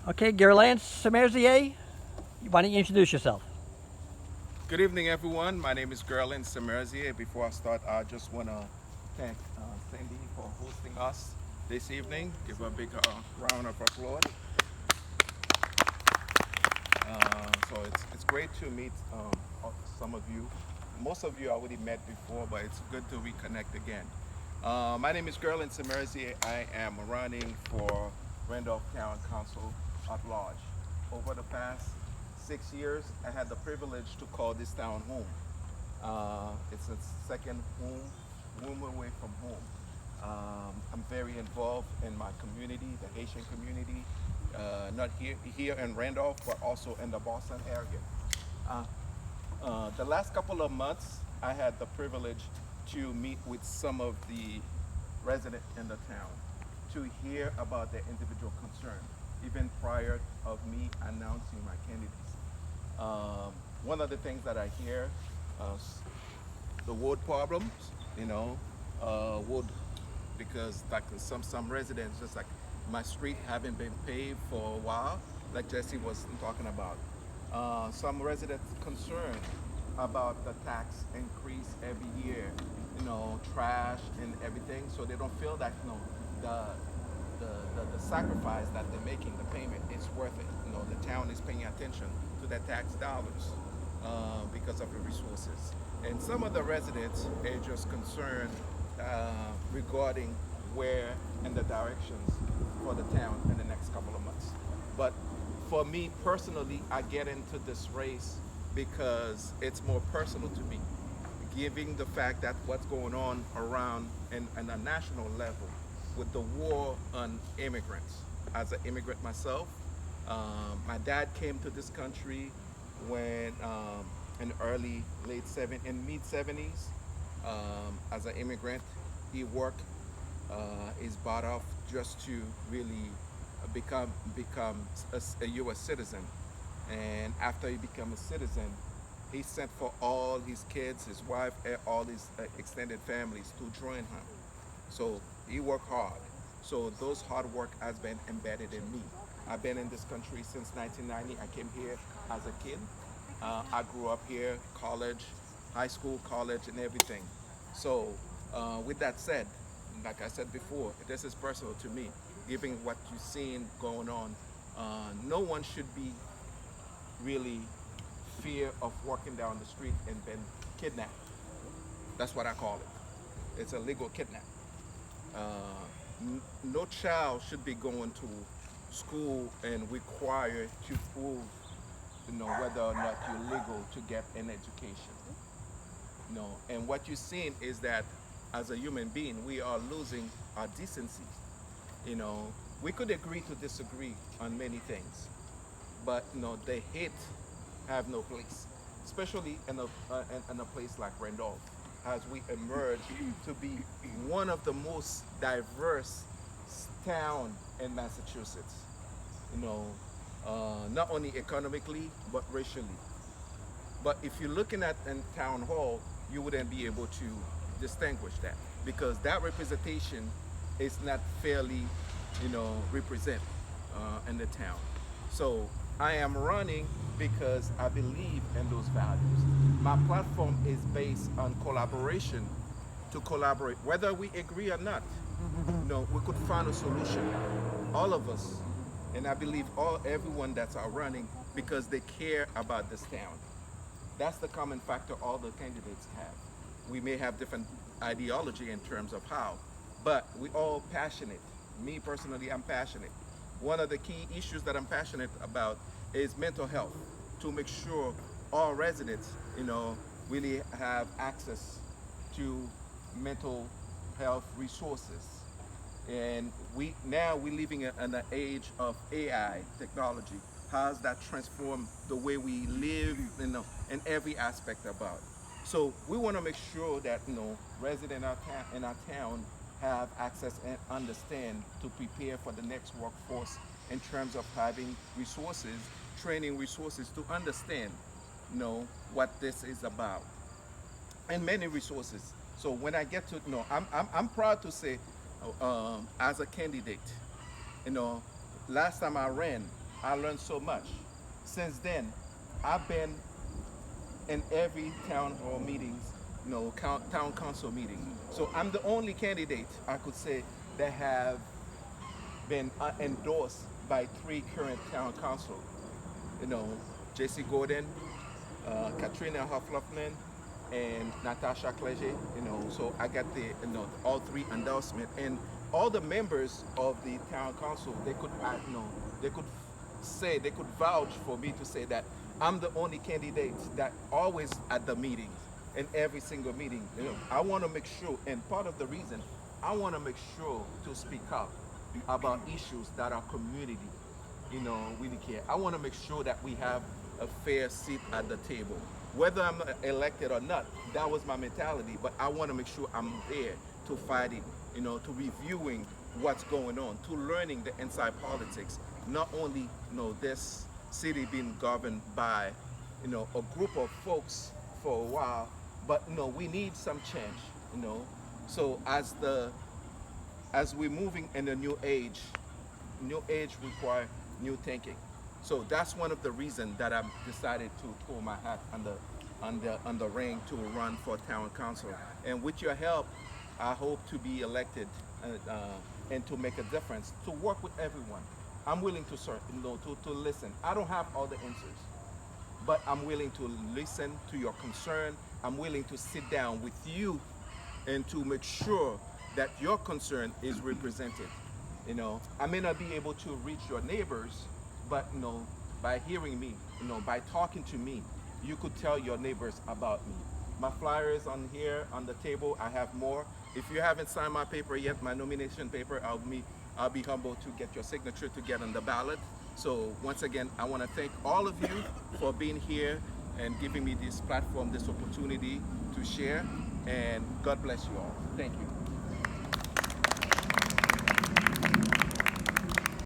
Okay, Guerlince, Semerzier, why don't you introduce yourself? Good evening, everyone. My name is Guerlince Semerzier. Before I start, I just want to thank Cindy for hosting us this evening. Give her a big round of applause. So it's great to meet some of you. Most of you I already met before, but it's good to reconnect again. My name is Guerlince Semerzier. I am running for Randolph Town Council at large. Over the past 6 years, I had the privilege to call this town home. It's a second home away from home. I'm very involved in my community, the Haitian community, not here in Randolph, but also in the Boston area. Uh, the last couple of months, I had the privilege to meet with some of the residents in the town to hear about their individual concern, even prior of me announcing my candidacy. One of the things that I hear, uh, the road problems, you know, would because like some residents, just like my street haven't been paved for a while, like Jesse was talking about. Some residents concerned about the tax increase every year, trash and everything, so they don't feel that the the sacrifice that they're making, the payment, is worth it. The town is paying attention to their tax dollars because of the resources. And some of the residents are just concerned regarding where and the directions for the town in the next couple of months. But for me personally, I get into this race because it's more personal to me, given the fact that what's going on around in a national level with the war on immigrants. As an immigrant myself, my dad came to this country when in early in mid 70s as an immigrant. He worked his butt off just to really become a U.S. citizen. And after he became a citizen, he sent for all his kids, his wife, and all his extended families to join him. So he worked hard. So those hard work has been embedded in me. I've been in this country since 1990. I came here as a kid. I grew up here, college, high school, college, and everything. So with that said, like I said before, this is personal to me. Given what you've seen going on, no one should be really fear of walking down the street and been kidnapped. That's what I call it. It's a legal kidnap. No child should be going to school and required to prove, whether or not you're legal to get an education. And what you're seeing is that as a human being, we are losing our decency. We could agree to disagree on many things, but the hate have no place, especially in a place like Randolph, as we emerge to be one of the most diverse town in Massachusetts. Not only economically but racially. But if you're looking at in town hall, you wouldn't be able to distinguish that because that representation is not fairly, represent in the town. So I am running because I believe in those values. My platform is based on collaboration to collaborate, whether we agree or not. We could find a solution, all of us, and I believe everyone that's are running because they care about this town. That's the common factor all the candidates have. We may have different ideology in terms of how, but we all passionate. Me personally, I'm passionate. One of the key issues that I'm passionate about is mental health, to make sure all residents, really have access to mental health resources. And we're living in an age of AI technology. How's that transformed the way we live, in every aspect about? So we want to make sure that residents in our town have access and understand to prepare for the next workforce in terms of having resources, training resources to understand, what this is about, and many resources. So when I get to, I'm proud to say, as a candidate, you know, last time I ran, I learned so much. Since then, I've been in every town hall meetings, town council meeting. So I'm the only candidate I could say that have been endorsed by 3 current town council. You know, J.C. Gordon, Katrina Hoffluffman, and Natasha Cleger. So I got the all 3 endorsement, and all the members of the town council, they could they could say, they could vouch for me to say that I'm the only candidate that always at the meetings, in every single meeting. I want to make sure, and part of the reason I want to make sure to speak up about issues that our community, really care. I want to make sure that we have a fair seat at the table. Whether I'm elected or not, that was my mentality, but I want to make sure I'm there to fight it, to reviewing what's going on, to learning the inside politics. Not only, this city being governed by, a group of folks for a while, but we need some change, So as we're moving in a new age require new thinking. So that's one of the reasons that I've decided to throw my hat on the ring to run for town council. And with your help, I hope to be elected and to make a difference, to work with everyone. I'm willing to serve, to listen. I don't have all the answers, but I'm willing to listen to your concern. I'm willing to sit down with you and to make sure that your concern is represented. I may not be able to reach your neighbors, but by hearing me, by talking to me, you could tell your neighbors about me. My flyer is on here on the table. I have more. If you haven't signed my paper yet, my nomination paper, I'll be humbled to get your signature to get on the ballot. So once again, I want to thank all of you for being here and giving me this platform, this opportunity to share. And God bless you all. Thank you.